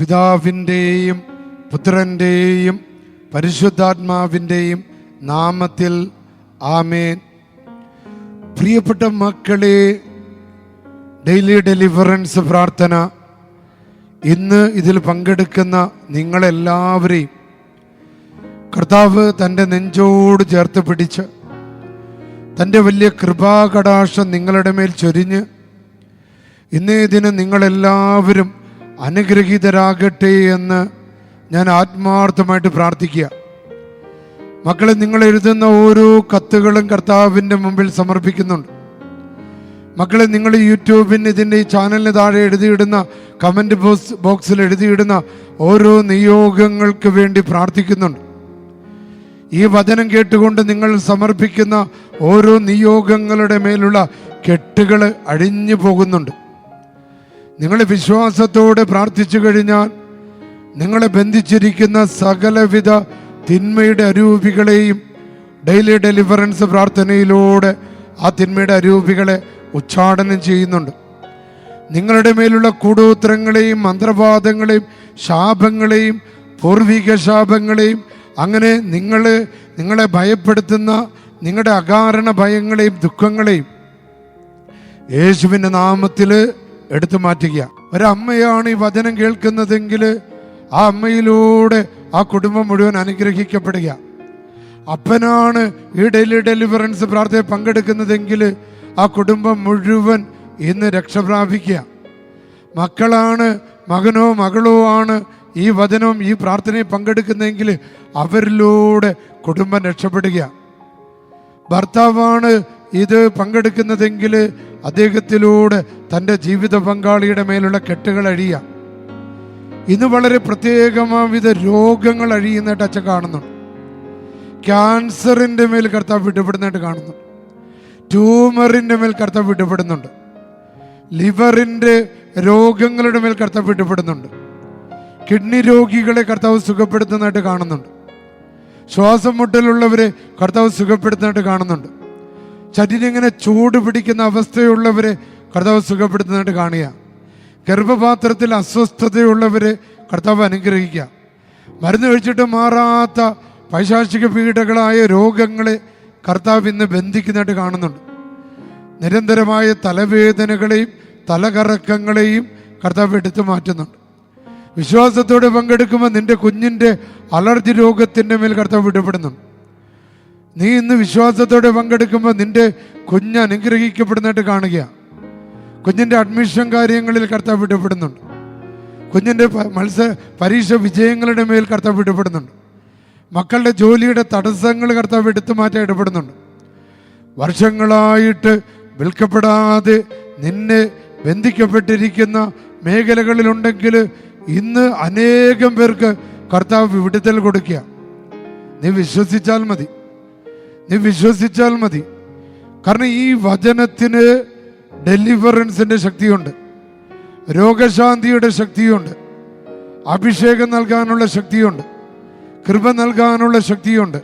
പിതാവിൻ്റെയും പുത്രൻ്റെയും പരിശുദ്ധാത്മാവിൻ്റെയും നാമത്തിൽ ആമേൻ. പ്രിയപ്പെട്ട മക്കളെ, ഡെയിലി ഡെലിവറൻസ് പ്രാർത്ഥന ഇന്ന് ഇതിൽ പങ്കെടുക്കുന്ന നിങ്ങളെല്ലാവരെയും കർത്താവ് തൻ്റെ നെഞ്ചോട് ചേർത്ത് പിടിച്ച് തൻ്റെ വലിയ കൃപാകടാക്ഷം നിങ്ങളുടെ മേൽ ചൊരിഞ്ഞ് ഇന്നേ ദിനം നിങ്ങളെല്ലാവരും അനുഗ്രഹീതരാകട്ടെ എന്ന് ഞാൻ ആത്മാർത്ഥമായിട്ട് പ്രാർത്ഥിക്കുക. മക്കളെ, നിങ്ങൾ എഴുതുന്ന ഓരോ കത്തുകളും കർത്താവിൻ്റെ മുമ്പിൽ സമർപ്പിക്കുന്നുണ്ട്. മക്കളെ, നിങ്ങൾ യൂട്യൂബിന് ഇതിൻ്റെ ഈ ചാനലിന് താഴെ എഴുതിയിടുന്ന കമൻറ്റ് ബോക്സിൽ എഴുതിയിടുന്ന ഓരോ നിയോഗങ്ങൾക്ക് വേണ്ടി പ്രാർത്ഥിക്കുന്നുണ്ട്. ഈ വചനം കേട്ടുകൊണ്ട് നിങ്ങൾ സമർപ്പിക്കുന്ന ഓരോ നിയോഗങ്ങളുടെ മേലുള്ള കെട്ടുകൾ അഴിഞ്ഞു പോകുന്നുണ്ട്. നിങ്ങൾ വിശ്വാസത്തോടെ പ്രാർത്ഥിച്ചു കഴിഞ്ഞാൽ നിങ്ങളെ ബന്ധിച്ചിരിക്കുന്ന സകലവിധ തിന്മയുടെ അരൂപികളെയും ഡെയിലി ഡെലിവറൻസ് പ്രാർത്ഥനയിലൂടെ ആ തിന്മയുടെ അരൂപികളെ ഉച്ചാടനം ചെയ്യുന്നുണ്ട്. നിങ്ങളുടെ മേലുള്ള കൂടോത്രങ്ങളെയും മന്ത്രവാദങ്ങളെയും ശാപങ്ങളെയും പൂർവിക ശാപങ്ങളെയും അങ്ങനെ നിങ്ങളെ ഭയപ്പെടുത്തുന്ന നിങ്ങളുടെ അകാരണ ഭയങ്ങളെയും ദുഃഖങ്ങളെയും യേശുവിൻ്റെ നാമത്തിൽ എടുത്തു മാറ്റുക. ഒരമ്മയാണ് ഈ വചനം കേൾക്കുന്നതെങ്കിൽ ആ അമ്മയിലൂടെ ആ കുടുംബം മുഴുവൻ അനുഗ്രഹിക്കപ്പെടുക. അപ്പനാണ് ഈ ഡെയിലി ഡെലിവറൻസ് പ്രാർത്ഥനയിൽ പങ്കെടുക്കുന്നതെങ്കിൽ ആ കുടുംബം മുഴുവൻ ഇന്ന് രക്ഷ പ്രാപിക്കുക. മക്കളാണ്, മകനോ മകളോ ആണ് ഈ വചനവും ഈ പ്രാർത്ഥനയിൽ പങ്കെടുക്കുന്നതെങ്കിൽ അവരിലൂടെ കുടുംബം രക്ഷപ്പെടുക. ഭർത്താവാണ് ഇത് പങ്കെടുക്കുന്നതെങ്കിൽ അദ്ദേഹത്തിലൂടെ തൻ്റെ ജീവിത പങ്കാളിയുടെ മേലുള്ള കെട്ടുകൾ അഴിയുക. ഇന്ന് വളരെ പ്രത്യേകമാവിധ രോഗങ്ങൾ അഴിയുന്നതായിട്ട് അച്ഛൻ കാണുന്നുണ്ട്. ക്യാൻസറിൻ്റെ മേൽ കർത്താവ് വിടുപെടുന്നതായിട്ട് കാണുന്നു. ട്യൂമറിൻ്റെ മേൽ കർത്താവ് വിടുപെടുന്നുണ്ട്. ലിവറിൻ്റെ രോഗങ്ങളുടെ മേൽ കർത്താവ് വിടുപെടുന്നുണ്ട്. കിഡ്നി രോഗികളെ കർത്താവ് സുഖപ്പെടുത്തുന്നതായിട്ട് കാണുന്നുണ്ട്. ശ്വാസം മുട്ടലുള്ളവരെ കർത്താവ് സുഖപ്പെടുത്തുന്നതായിട്ട് കാണുന്നുണ്ട്. ശരീരം ഇങ്ങനെ ചൂട് പിടിക്കുന്ന അവസ്ഥയുള്ളവരെ കർത്താവ് സുഖപ്പെടുത്തുന്നതായിട്ട് കാണുക. ഗർഭപാത്രത്തിൽ അസ്വസ്ഥതയുള്ളവരെ കർത്താവ് അനുഗ്രഹിക്കുക. മരുന്ന് കഴിച്ചിട്ട് മാറാത്ത പൈശാചിക പീഡകളായ രോഗങ്ങളെ കർത്താവ് ഇന്ന് ബന്ധിക്കുന്നതായിട്ട് കാണുന്നുണ്ട്. നിരന്തരമായ തലവേദനകളെയും തലകറക്കങ്ങളെയും കർത്താവ് എടുത്തു മാറ്റുന്നുണ്ട്. വിശ്വാസത്തോടെ പങ്കെടുക്കുമ്പോൾ നിന്റെ കുഞ്ഞിൻ്റെ അലർജി രോഗത്തിൻ്റെ മേൽ കർത്താവ് വിടപെടുന്നുണ്ട്. നീ ഇന്ന് വിശ്വാസത്തോടെ പങ്കെടുക്കുമ്പോൾ നിന്റെ കുഞ്ഞ് അനുഗ്രഹിക്കപ്പെടുന്നതായിട്ട് കാണുക. കുഞ്ഞിൻ്റെ അഡ്മിഷൻ കാര്യങ്ങളിൽ കർത്താവ് വിടപെടുന്നുണ്ട്. കുഞ്ഞിൻ്റെ പരീക്ഷ വിജയങ്ങളുടെ മേൽ കർത്താവ് വിടപെടുന്നുണ്ട്. മക്കളുടെ ജോലിയുടെ തടസ്സങ്ങൾ കർത്താവ് എടുത്തു മാറ്റാൻ ഇടപെടുന്നുണ്ട്. വർഷങ്ങളായിട്ട് വിൽക്കപ്പെടാതെ നിന്നെ ബന്ധിക്കപ്പെട്ടിരിക്കുന്ന മേഖലകളിലുണ്ടെങ്കിൽ ഇന്ന് അനേകം പേർക്ക് കർത്താവ് വിടുതൽ കൊടുക്കുക. നീ വിശ്വസിച്ചാൽ മതി, നീ വിശ്വസിച്ചാൽ മതി. കാരണം ഈ വചനത്തിന് ഡെലിവറൻസിൻ്റെ ശക്തിയുണ്ട്, രോഗശാന്തിയുടെ ശക്തിയുണ്ട്, അഭിഷേകം നൽകാനുള്ള ശക്തിയുണ്ട്, കൃപ നൽകാനുള്ള ശക്തിയുണ്ട്.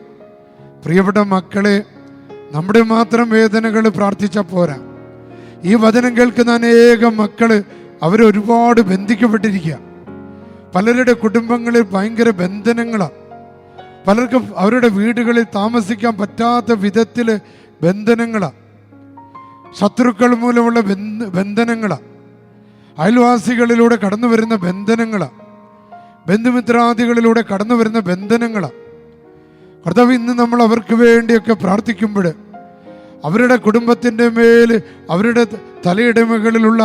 പ്രിയപ്പെട്ട മക്കളെ, നമ്മുടെ മാത്രം വേദനകൾ പ്രാർത്ഥിച്ചാൽ പോരാ. ഈ വചനം കേൾക്കുന്ന അനേകം മക്കള് അവരൊരുപാട് ബന്ധിക്കപ്പെട്ടിരിക്കുക. പലരുടെ കുടുംബങ്ങളിൽ ഭയങ്കര ബന്ധനങ്ങളാണ്. പലർക്കും അവരുടെ വീടുകളിൽ താമസിക്കാൻ പറ്റാത്ത വിധത്തിൽ ബന്ധനങ്ങളാണ്. ശത്രുക്കൾ മൂലമുള്ള ബന്ധനങ്ങളാണ്. അയൽവാസികളിലൂടെ കടന്നു വരുന്ന ബന്ധനങ്ങളാണ്. ബന്ധുമിത്രാദികളിലൂടെ കടന്നു വരുന്ന ബന്ധനങ്ങളാണ്. കർത്താവ് ഇന്ന് നമ്മൾ അവർക്ക് വേണ്ടിയൊക്കെ പ്രാർത്ഥിക്കുമ്പോൾ അവരുടെ കുടുംബത്തിൻ്റെ മേൽ അവരുടെ തലയിടമകളിലുള്ള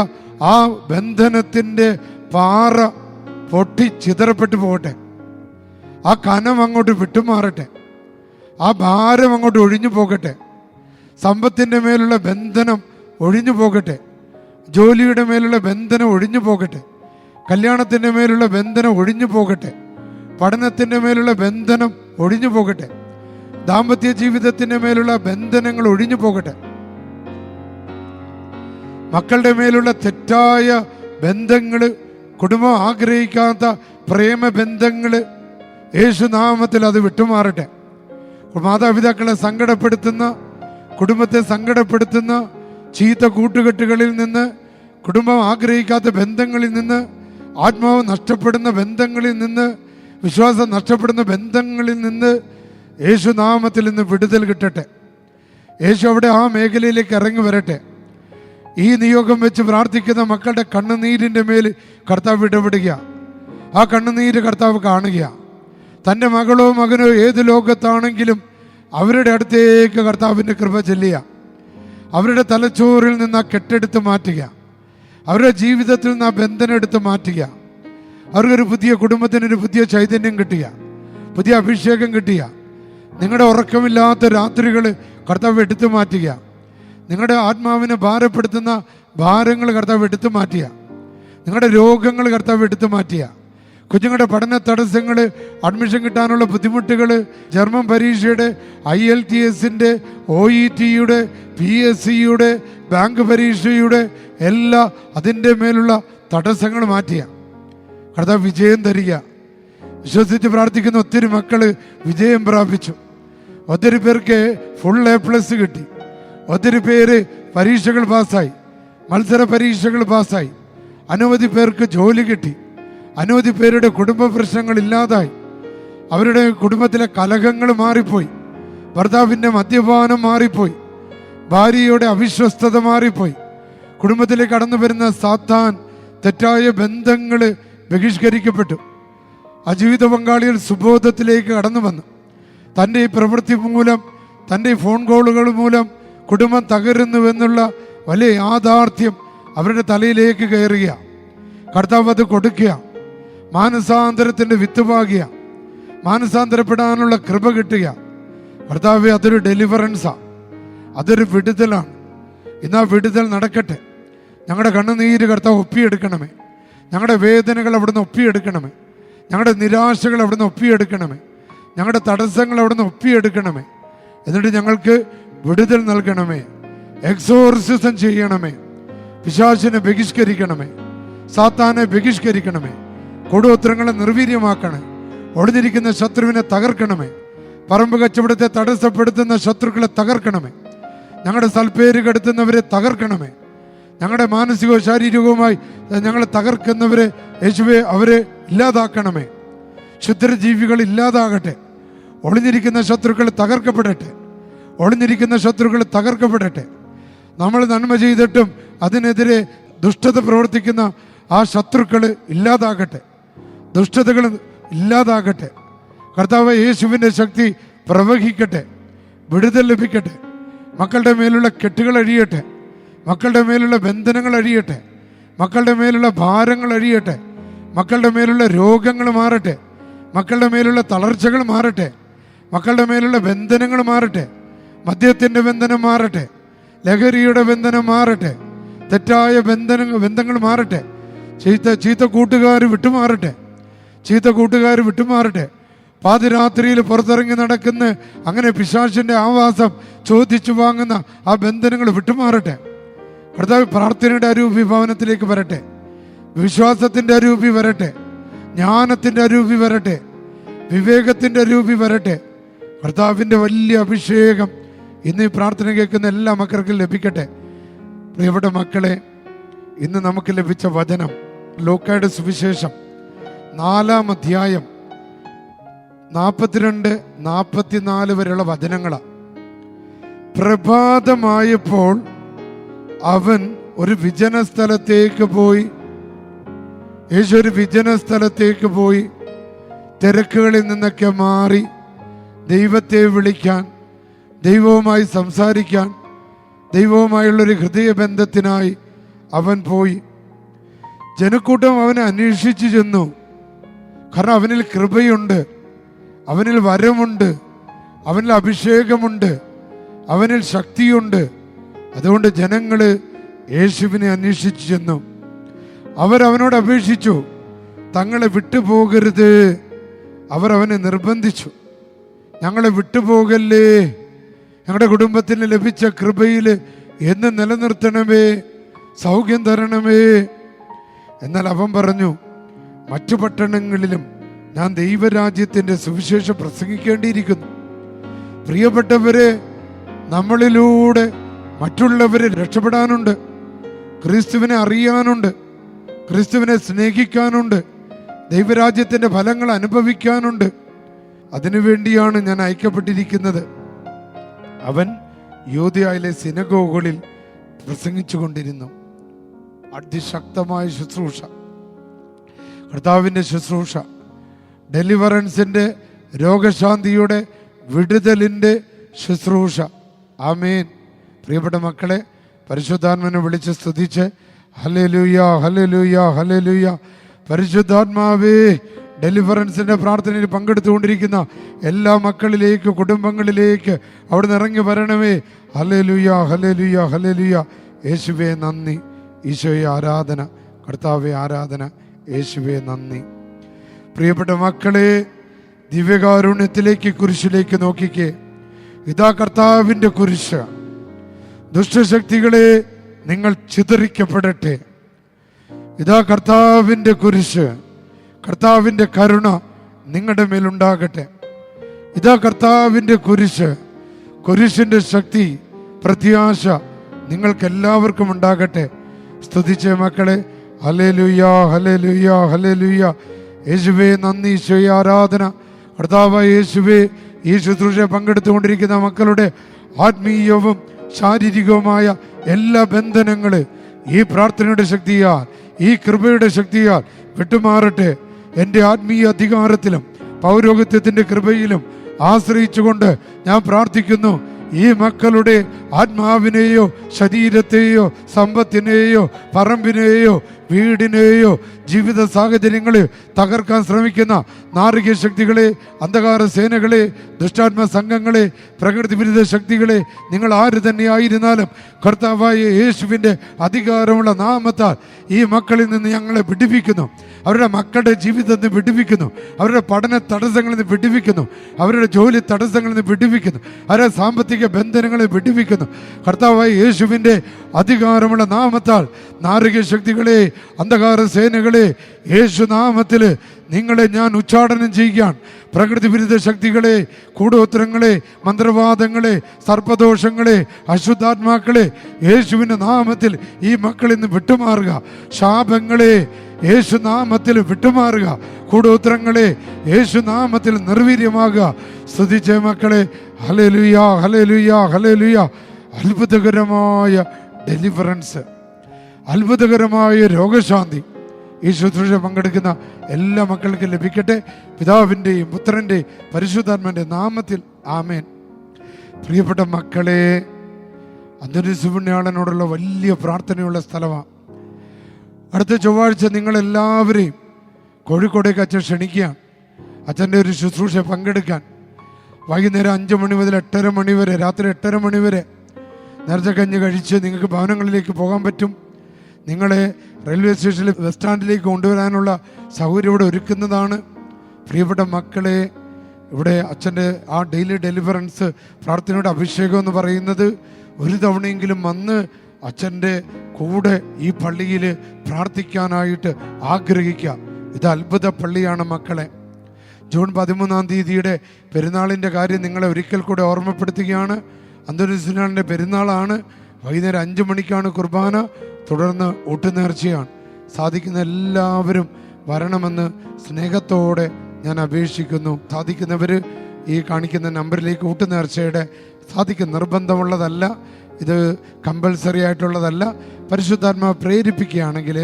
ആ ബന്ധനത്തിൻ്റെ പാറ പൊട്ടി ചിതറപ്പെട്ടു പോകട്ടെ. ആ കനം അങ്ങോട്ട് വിട്ടുമാറട്ടെ. ആ ഭാരം അങ്ങോട്ട് ഒഴിഞ്ഞു പോകട്ടെ. സമ്പത്തിൻ്റെ മേലുള്ള ബന്ധനം ഒഴിഞ്ഞു പോകട്ടെ. ജോലിയുടെ മേലുള്ള ബന്ധനം ഒഴിഞ്ഞു പോകട്ടെ. കല്യാണത്തിൻ്റെ മേലുള്ള ബന്ധനം ഒഴിഞ്ഞു പോകട്ടെ. പഠനത്തിൻ്റെ മേലുള്ള ബന്ധനം ഒഴിഞ്ഞു പോകട്ടെ. ദാമ്പത്യ ജീവിതത്തിൻ്റെ മേലുള്ള ബന്ധനങ്ങൾ ഒഴിഞ്ഞു പോകട്ടെ. മക്കളുടെ മേലുള്ള തെറ്റായ ബന്ധങ്ങൾ, കുടുംബം ആഗ്രഹിക്കാത്ത പ്രേമബന്ധങ്ങൾ യേശുനാമത്തിൽ അത് വിട്ടുമാറട്ടെ. മാതാപിതാക്കളെ സങ്കടപ്പെടുത്തുന്ന, കുടുംബത്തെ സങ്കടപ്പെടുത്തുന്ന ചീത്ത കൂട്ടുകെട്ടുകളിൽ നിന്ന്, കുടുംബം ആഗ്രഹിക്കാത്ത ബന്ധങ്ങളിൽ നിന്ന്, ആത്മാവ് നഷ്ടപ്പെടുന്ന ബന്ധങ്ങളിൽ നിന്ന്, വിശ്വാസം നഷ്ടപ്പെടുന്ന ബന്ധങ്ങളിൽ നിന്ന് യേശുനാമത്തിൽ നിന്ന് വിടുതൽ കിട്ടട്ടെ. യേശു അവിടെ ആ മേഖലയിലേക്ക് ഇറങ്ങി വരട്ടെ. ഈ നിയോഗം വെച്ച് പ്രാർത്ഥിക്കുന്ന മക്കളുടെ കണ്ണുനീരിൻ്റെ മേൽ കർത്താവ് ഇടപെടുക. ആ കണ്ണുനീര് കർത്താവ് കാണുക. തൻ്റെ മകളോ മകനോ ഏത് ലോകത്താണെങ്കിലും അവരുടെ അടുത്തേക്ക് കർത്താവിൻ്റെ കൃപ ചെല്ലുക. അവരുടെ തലച്ചോറിൽ നിന്ന് ആ കെട്ടെടുത്ത് മാറ്റുക. അവരുടെ ജീവിതത്തിൽ നിന്ന് ആ ബന്ധനം എടുത്ത് മാറ്റുക. അവർക്കൊരു പുതിയ കുടുംബത്തിനൊരു പുതിയ ചൈതന്യം കിട്ടുക, പുതിയ അഭിഷേകം കിട്ടുക. നിങ്ങളുടെ ഉറക്കമില്ലാത്ത രാത്രികൾ കർത്താവ് എടുത്തു മാറ്റുക. നിങ്ങളുടെ ആത്മാവിനെ ഭാരപ്പെടുത്തുന്ന ഭാരങ്ങൾ കർത്താവ് എടുത്തു മാറ്റുക. നിങ്ങളുടെ രോഗങ്ങൾ കർത്താവ് എടുത്തു മാറ്റുക. കുഞ്ഞുങ്ങളുടെ പഠന തടസ്സങ്ങൾ, അഡ്മിഷൻ കിട്ടാനുള്ള ബുദ്ധിമുട്ടുകൾ, ജർമ്മൻ പരീക്ഷയുടെ, IELTS-ന്റെ, OET-യുടെ, PSC-യുടെ, ബാങ്ക് പരീക്ഷയുടെ എല്ലാ അതിൻ്റെ മേലുള്ള തടസ്സങ്ങൾ മാറ്റുക. കർത്താവ് വിജയം തരിക. വിശ്വസിച്ച് പ്രാർത്ഥിക്കുന്ന ഒത്തിരി മക്കൾ വിജയം പ്രാപിച്ചു. ഒത്തിരി പേർക്ക് ഫുൾ A+ കിട്ടി. ഒത്തിരി പേര് പരീക്ഷകൾ പാസ്സായി, മത്സര പരീക്ഷകൾ പാസ്സായി. അനവധി പേർക്ക് ജോലി കിട്ടി. അനവധി പേരുടെ കുടുംബ പ്രശ്നങ്ങൾ ഇല്ലാതായി. അവരുടെ കുടുംബത്തിലെ കലഹങ്ങൾ മാറിപ്പോയി. ഭർത്താവിൻ്റെ മദ്യപാനം മാറിപ്പോയി. ഭാര്യയുടെ അവിശ്വസ്തത മാറിപ്പോയി. കുടുംബത്തിലേക്ക് കടന്നു വരുന്ന സാത്താൻ തെറ്റായ ബന്ധങ്ങൾ ബഹിഷ്കരിക്കപ്പെട്ടു. ആ ജീവിത പങ്കാളികൾ സുബോധത്തിലേക്ക് കടന്നു വന്നു. തൻ്റെ ഈ പ്രവൃത്തി മൂലം, തൻ്റെ ഈ ഫോൺ കോളുകൾ മൂലം കുടുംബം തകരുന്നുവെന്നുള്ള വലിയ യാഥാർത്ഥ്യം അവരുടെ തലയിലേക്ക് കയറുക. കർത്താവ് അത് കൊടുക്കുക. മാനസാന്തരത്തിൻ്റെ വിത്ത് പാകുക. മാനസാന്തരപ്പെടാനുള്ള കൃപ കിട്ടുക. കർത്താവ് അതൊരു ഡെലിവറൻസാണ്, അതൊരു വിടുതലാണ്. ഇന്നാ വിടുതൽ നടക്കട്ടെ. ഞങ്ങളുടെ കണ്ണുനീര് കർത്താവ് ഒപ്പിയെടുക്കണമേ. ഞങ്ങളുടെ വേദനകൾ അവിടുന്ന് ഒപ്പിയെടുക്കണമേ. ഞങ്ങളുടെ നിരാശകൾ അവിടുന്ന് ഒപ്പിയെടുക്കണമേ. ഞങ്ങളുടെ തടസ്സങ്ങൾ അവിടുന്ന് ഒപ്പിയെടുക്കണമേ. എന്നിട്ട് ഞങ്ങൾക്ക് വിടുതൽ നൽകണമേ. എക്സോർസിസം ചെയ്യണമേ. പിശാചിനെ ബഹിഷ്കരിക്കണമേ. സാത്താനെ ബഹിഷ്കരിക്കണമേ. കൊടുത്ത്രങ്ങളെ നിർവീര്യമാക്കണേ. ഒളിഞ്ഞിരിക്കുന്ന ശത്രുവിനെ തകർക്കണമേ. പറമ്പ് കച്ചവടത്തെ തടസ്സപ്പെടുത്തുന്ന ശത്രുക്കളെ തകർക്കണമേ. ഞങ്ങളുടെ സൽപ്പേര് കെടുത്തുന്നവരെ തകർക്കണമേ. ഞങ്ങളുടെ മാനസികവും ശാരീരികവുമായി ഞങ്ങളെ തകർക്കുന്നവരെ യേശുവേ അവരെ ഇല്ലാതാക്കണമേ. ക്ഷുദ്രജീവികൾ ഇല്ലാതാകട്ടെ. ഒളിഞ്ഞിരിക്കുന്ന ശത്രുക്കൾ തകർക്കപ്പെടട്ടെ. ഒളിഞ്ഞിരിക്കുന്ന ശത്രുക്കൾ തകർക്കപ്പെടട്ടെ. നമ്മൾ നന്മ ചെയ്തിട്ടും അതിനെതിരെ ദുഷ്ടത പ്രവർത്തിക്കുന്ന ആ ശത്രുക്കൾ ഇല്ലാതാകട്ടെ. ദുഷ്ടതകൾ ഇല്ലാതാകട്ടെ. കർത്താവ് യേശുവിൻ്റെ ശക്തി പ്രവഹിക്കട്ടെ. വിടുതൽ ലഭിക്കട്ടെ. മക്കളുടെ മേലുള്ള കെട്ടുകൾ അഴിയട്ടെ. മക്കളുടെ മേലുള്ള ബന്ധനങ്ങൾ അഴിയട്ടെ. മക്കളുടെ മേലുള്ള ഭാരങ്ങൾ അഴിയട്ടെ. മക്കളുടെ മേലുള്ള രോഗങ്ങൾ മാറട്ടെ. മക്കളുടെ മേലുള്ള തളർച്ചകൾ മാറട്ടെ. മക്കളുടെ മേലുള്ള ബന്ധനങ്ങൾ മാറട്ടെ. മദ്യത്തിൻ്റെ ബന്ധനം മാറട്ടെ. ലഹരിയുടെ ബന്ധനം മാറട്ടെ. തെറ്റായ ബന്ധങ്ങൾ മാറട്ടെ. ചീത്ത കൂട്ടുകാർ വിട്ടുമാറട്ടെ. ചീത്ത കൂട്ടുകാർ വിട്ടുമാറട്ടെ. പാതിരാത്രിയിൽ പുറത്തിറങ്ങി നടക്കുന്ന അങ്ങനെ പിശാചിൻ്റെ ആവാസം ചോദിച്ചു വാങ്ങുന്ന ആ ബന്ധനങ്ങൾ വിട്ടുമാറട്ടെ. കർത്താവ് പ്രാർത്ഥനയുടെ അരൂപി ഭവനത്തിലേക്ക് വരട്ടെ. വിശ്വാസത്തിൻ്റെ അരൂപി വരട്ടെ. ജ്ഞാനത്തിൻ്റെ അരൂപി വരട്ടെ. വിവേകത്തിൻ്റെ അരൂപി വരട്ടെ. കർത്താവിൻ്റെ വലിയ അഭിഷേകം ഇന്ന് ഈ പ്രാർത്ഥന കേൾക്കുന്ന എല്ലാ മക്കൾക്കും ലഭിക്കട്ടെ. പ്രിയപ്പെട്ട മക്കളെ, ഇന്ന് നമുക്ക് ലഭിച്ച വചനം ലൂക്കായുടെ സുവിശേഷം 4-ാം അധ്യായം 42-44 വരെയുള്ള വചനങ്ങളാണ്. പ്രഭാതമായപ്പോൾ അവൻ ഒരു വിജന സ്ഥലത്തേക്ക് പോയി. യേശു ഒരു വിജന സ്ഥലത്തേക്ക് പോയി തിരക്കുകളിൽ നിന്നൊക്കെ മാറി ദൈവത്തെ വിളിക്കാൻ, ദൈവവുമായി സംസാരിക്കാൻ, ദൈവവുമായുള്ളൊരു ഹൃദയബന്ധത്തിനായി അവൻ പോയി. ജനക്കൂട്ടം അവനെ അന്വേഷിച്ചു ചെന്നു. കാരണം അവനിൽ കൃപയുണ്ട്, അവനിൽ വരമുണ്ട്, അവനിൽ അഭിഷേകമുണ്ട്, അവനിൽ ശക്തിയുണ്ട്. അതുകൊണ്ട് ജനങ്ങൾ യേശുവിനെ അന്വേഷിച്ചു ചെന്നു. അവരവനോട് അപേക്ഷിച്ചു, തങ്ങളെ വിട്ടുപോകരുത്. അവർ അവനെ നിർബന്ധിച്ചു, ഞങ്ങളെ വിട്ടുപോകല്ലേ, ഞങ്ങളുടെ കുടുംബത്തിന് ലഭിച്ച കൃപയിൽ എന്ന് നിലനിർത്തണമേ, സൗഖ്യം തരണമേ. എന്നാൽ അവൻ പറഞ്ഞു, മറ്റു പട്ടണങ്ങളിലും ഞാൻ ദൈവരാജ്യത്തിൻ്റെ സുവിശേഷം പ്രസംഗിക്കേണ്ടിയിരിക്കുന്നു. പ്രിയപ്പെട്ടവരെ, നമ്മളിലൂടെ മറ്റുള്ളവരെ രക്ഷപ്പെടാനുണ്ട്, ക്രിസ്തുവിനെ അറിയാനുണ്ട്, ക്രിസ്തുവിനെ സ്നേഹിക്കാനുണ്ട്, ദൈവരാജ്യത്തിൻ്റെ ഫലങ്ങൾ അനുഭവിക്കാനുണ്ട്. അതിനുവേണ്ടിയാണ് ഞാൻ അയക്കപ്പെട്ടിരിക്കുന്നത്. അവൻ യൂദയായിലെ സിനഗോഗുകളിൽ പ്രസംഗിച്ചു കൊണ്ടിരുന്നു. അതിശക്തമായ ശുശ്രൂഷ, കർത്താവിൻ്റെ ശുശ്രൂഷ, ഡെലിവറൻസിൻ്റെ, രോഗശാന്തിയുടെ, വിടുതലിൻ്റെ ശുശ്രൂഷ. ആമേൻ. പ്രിയപ്പെട്ട മക്കളെ, പരിശുദ്ധാത്മാവിനെ വിളിച്ച് സ്തുതിച്ച് ഹല്ലേലൂയ, ഹല്ലേലൂയ, ഹല്ലേലൂയ. പരിശുദ്ധാത്മാവേ, ഡെലിവറൻസിൻ്റെ പ്രാർത്ഥനയിൽ പങ്കെടുത്തുകൊണ്ടിരിക്കുന്ന എല്ലാ മക്കളിലേക്ക്, കുടുംബങ്ങളിലേക്ക് അവിടുന്ന് ഇറങ്ങി വരണമേ. Hallelujah, hallelujah, hallelujah. യേശുവേ നന്ദി, ഈശോയെ ആരാധന, കർത്താവെ ആരാധന, യേശുവേ നന്ദി. പ്രിയപ്പെട്ട മക്കളെ, ദിവ്യകാരുണ്യത്തിലേക്ക്, കുരിശിലേക്ക് നോക്കിക്കേ. ഇതാ കർത്താവിൻ്റെ കുരിശ്. ദുഷ്ടശക്തികളെ, നിങ്ങൾ ചിതറിക്കപ്പെടട്ടെ. ഇതാ കർത്താവിൻ്റെ കുരിശ്. കർത്താവിൻ്റെ കരുണ നിങ്ങളുടെ മേലുണ്ടാകട്ടെ. ഇതാ കർത്താവിൻ്റെ കുരിശ്. കുരിശിൻ്റെ ശക്തി, പ്രത്യാശ നിങ്ങൾക്ക് എല്ലാവർക്കും ഉണ്ടാകട്ടെ. സ്തുതിച്ചേ മക്കളെ. Hallelujah, hallelujah, hallelujah. യേശുവേ നന്ദി, ഈശോയെ ആരാധന. കർത്താവായ യേശുവേ, ഈ ശുശ്രൂഷ പങ്കെടുത്തുകൊണ്ടിരിക്കുന്ന മക്കളുടെ ആത്മീയവും ശാരീരികവുമായ എല്ലാ ബന്ധനങ്ങള് ഈ പ്രാർത്ഥനയുടെ ശക്തിയാൽ, ഈ കൃപയുടെ ശക്തിയാൽ വിട്ടുമാറട്ടെ. എൻ്റെ ആത്മീയ അധികാരത്തിലും പൗരോഹിത്യത്തിൻ്റെ കൃപയിലും ആശ്രയിച്ചുകൊണ്ട് ഞാൻ പ്രാർത്ഥിക്കുന്നു. ഈ മക്കളുടെ ആത്മാവിനെയോ ശരീരത്തെയോ സമ്പത്തിനെയോ പറമ്പിനെയോ വീടിനെയോ ജീവിത സാഹചര്യങ്ങളെ തകർക്കാൻ ശ്രമിക്കുന്ന നാറിക ശക്തികളെ, അന്ധകാര സേനകളെ, ദുഷ്ടാത്മ സംഘങ്ങളെ, പ്രകൃതി വിരുദ്ധ ശക്തികളെ, നിങ്ങൾ ആര് തന്നെയായിരുന്നാലും കർത്താവായ യേശുവിൻ്റെ അധികാരമുള്ള നാമത്താൽ ഈ മക്കളിൽ നിന്ന് ഞങ്ങളെ വിടുവിക്കുന്നു. അവരുടെ മക്കളുടെ ജീവിതത്തിൽ നിന്ന് വിടുവിക്കുന്നു. അവരുടെ പഠന തടസ്സങ്ങളിൽ നിന്ന് വിടുവിക്കുന്നു. അവരുടെ ജോലി തടസ്സങ്ങളിൽ നിന്ന് വിടുവിക്കുന്നു. അവരുടെ സാമ്പത്തിക ബന്ധനങ്ങളെ വിടുവിക്കുന്നു. കർത്താവായ യേശുവിൻ്റെ അധികാരമുള്ള നാമത്താൽ നാറിക ശക്തികളെ, അന്ധകാര സേനകളെ, യേശു നാമത്തിൽ നിങ്ങളെ ഞാൻ ഉച്ചാടനം ചെയ്യുകയാണ്. പ്രകൃതി വിരുദ്ധ ശക്തികളെ, കൂടോത്രങ്ങളെ, മന്ത്രവാദങ്ങളെ, സർപ്പദോഷങ്ങളെ, അശുദ്ധാത്മാക്കളെ യേശുവിൻ്റെ നാമത്തിൽ ഈ മക്കളിൽ നിന്ന് വിട്ടുമാറുക. ശാപങ്ങളെ യേശു നാമത്തിൽ വിട്ടുമാറുക. കൂടോത്രങ്ങളെ യേശു നാമത്തിൽ നിർവീര്യമാകുക. സ്തുതിച്ച മക്കളെ. Hallelujah, hallelujah, hallelujah. അത്ഭുതകരമായ ഡെലിവറൻസ്, അത്ഭുതകരമായ രോഗശാന്തി ഈ ശുശ്രൂഷ പങ്കെടുക്കുന്ന എല്ലാ മക്കൾക്കും ലഭിക്കട്ടെ. പിതാവിൻ്റെയും പുത്രൻ്റെയും പരിശുദ്ധാത്മാവിൻ്റെ നാമത്തിൽ ആമേൻ. പ്രിയപ്പെട്ട മക്കളെ, അന്തോനീസ് പുണ്യാളനോടുള്ള വലിയ പ്രാർത്ഥനയുള്ള സ്ഥലമാണ്. അടുത്ത ചൊവ്വാഴ്ച നിങ്ങളെല്ലാവരെയും കോഴിക്കോടേക്ക് അച്ഛൻ ക്ഷണിക്കുകയാണ്. അച്ഛൻ്റെ ഒരു ശുശ്രൂഷ പങ്കെടുക്കാൻ വൈകുന്നേരം 5 മണി മുതൽ 8:30 മണി വരെ, രാത്രി 8:30 മണി വരെ നേർച്ചക്കഞ്ഞ് കഴിച്ച് നിങ്ങൾക്ക് ഭവനങ്ങളിലേക്ക് പോകാൻ പറ്റും. നിങ്ങളെ റെയിൽവേ സ്റ്റേഷനിൽ ബസ് സ്റ്റാൻഡിലേക്ക് കൊണ്ടുവരാനുള്ള സൗകര്യം ഇവിടെ ഒരുക്കുന്നതാണ്. പ്രിയപ്പെട്ട മക്കളെ, ഇവിടെ അച്ഛൻ്റെ ആ ഡെയിലി ഡെലിവറൻസ് പ്രാർത്ഥനയുടെ അഭിഷേകം എന്ന് പറയുന്നത് ഒരു തവണയെങ്കിലും വന്ന് അച്ഛൻ്റെ കൂടെ ഈ പള്ളിയിൽ പ്രാർത്ഥിക്കാനായിട്ട് ആഗ്രഹിക്കുക. ഇത് അത്ഭുത പള്ളിയാണ് മക്കളെ. ജൂൺ 13-ാം തീയതിയുടെ പെരുന്നാളിൻ്റെ കാര്യം നിങ്ങളെ ഒരിക്കൽ കൂടെ ഓർമ്മപ്പെടുത്തുകയാണ്. അന്തോനീസിനാളിൻ്റെ പെരുന്നാളാണ്. വൈകുന്നേരം 5 മണിക്കാണ് കുർബാന. തുടർന്ന് ഊട്ടുനേർച്ചയാണ്. സാധിക്കുന്ന എല്ലാവരും വരണമെന്ന് സ്നേഹത്തോടെ ഞാൻ അപേക്ഷിക്കുന്നു. സാധിക്കുന്നവർ ഈ കാണിക്കുന്ന നമ്പറിലേക്ക് ഊട്ടുനേർച്ചയുടെ സാധിക്കുന്ന നിർബന്ധമുള്ളതല്ല, ഇത് കമ്പൽസറി ആയിട്ടുള്ളതല്ല. പരിശുദ്ധാത്മാവ് പ്രേരിപ്പിക്കുകയാണെങ്കിൽ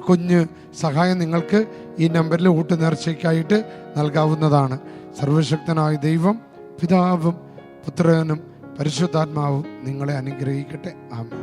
കുഞ്ഞ് സഹായം നിങ്ങൾക്ക് ഈ നമ്പറിൽ ഊട്ടുനേർച്ചയ്ക്കായിട്ട് നൽകാവുന്നതാണ്. സർവശക്തനായ ദൈവം, പിതാവും പുത്രനും പരിശുദ്ധാത്മാവും നിങ്ങളെ അനുഗ്രഹിക്കട്ടെ. ആമേൻ.